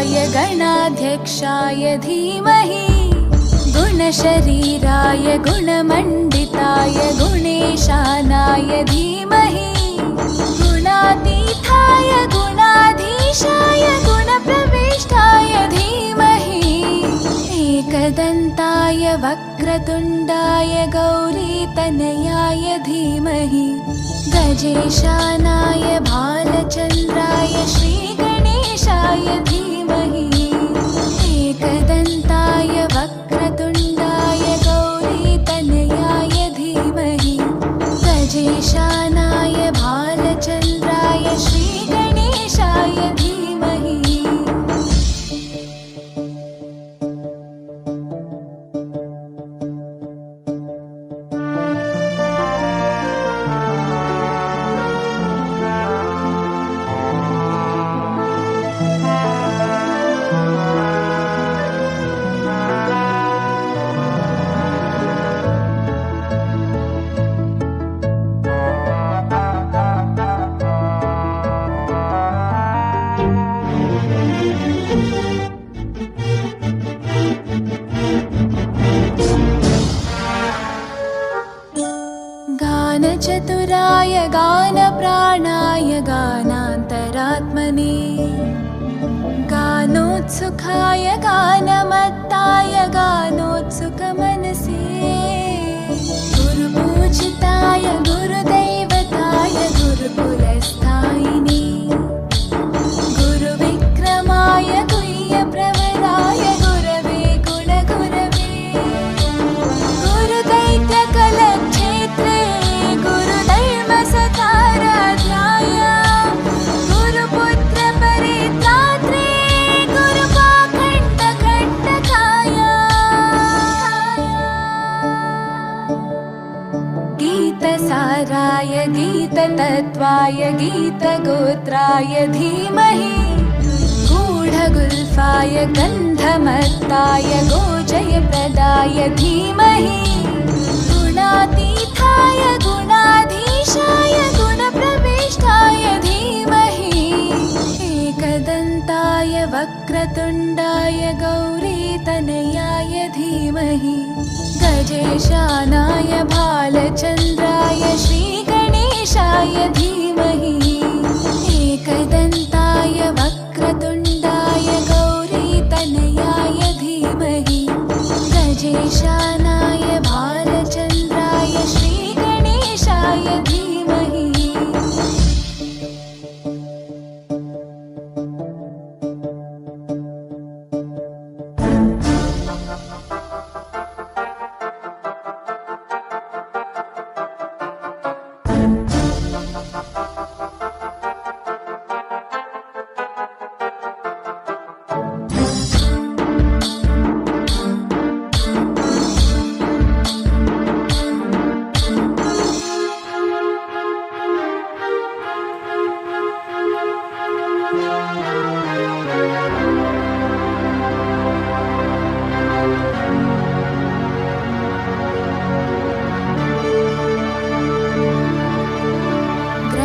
गणाधिपाय गणाध्यक्षाय धीमहि गुणशरीराय गुणमण्डिताय गुणेशानाय धीमहि गुणातीताय गुणाधीशाय गुणप्रविष्टाय धीमहि एकदन्ताय वक्रतुण्डाय गौरीतनयाय धीमहि गजेशानाय भालचन्द्राय श्रीगणेशाय धीमहि एकदन्ताय वक्रतुण्डाय गौरीतनयाय धीमहि गजेशानाय भालचन्द्राय श्रीगणेशाय धीमहि गानचतुराय गानप्राणाय गानान्तरात्मने गानोत्सुकाय गानमत्ताय गानोत्सुकमनसे गुरुपूजिताय गुरुदैवताय गुरुकुलस्थायिने गुरुविक्रमाय गुह्यप्रवराय गुरवे गुणगुरवे गुरुदैत्यकलक्षेत्रे गुरुधर्मसकाराध्याय गुरुपुत्रपरित्रात्रे गुरुपाखण्डकण्टकाय गीतसाराय गीततत्त्वाय गीतगोत्राय धीमहि गूढगुल्फाय गन्धमत्ताय गोजयप्रदाय धीमहि गुणातीताय गुणाधीशाय गुणप्रविष्टाय धीमहि एकदन्ताय वक्रतुण्डाय गौरीतनयाय धीमहि गजेशानाय भालचन्द्राय श्रीगणेशाय धीमहि एकदन्ताय वक्रतुण्डाय गौरीतनयाय धीमहि गजेशानाय भालचन्द्राय श्रीगणेशाय धीमहि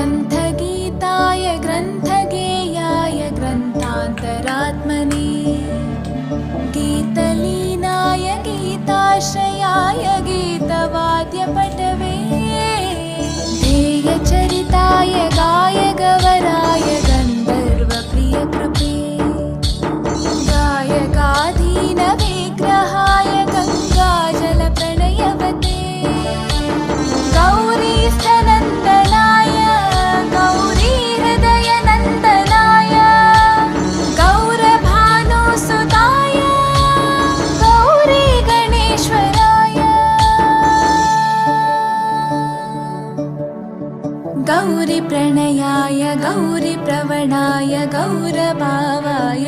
ग्रन्थगीताय ग्रन्थगेयाय ग्रन्थान्तरात्मने गीतलीनाय गीताश्रयाय गीतवाद्यपटवे ध्येयचरिताय गायगवराय गन्धर्वप्रियकृपे गायकाधीनविग्रहाय गङ्गाजलप्रणयवते गौरीस्थनन्दनाय गौरीहृदयनन्दनाय गौरभानुसुताय गौरीगणेश्वराय गौरीप्रणयाय गौरीप्रवणाय गौरभावाय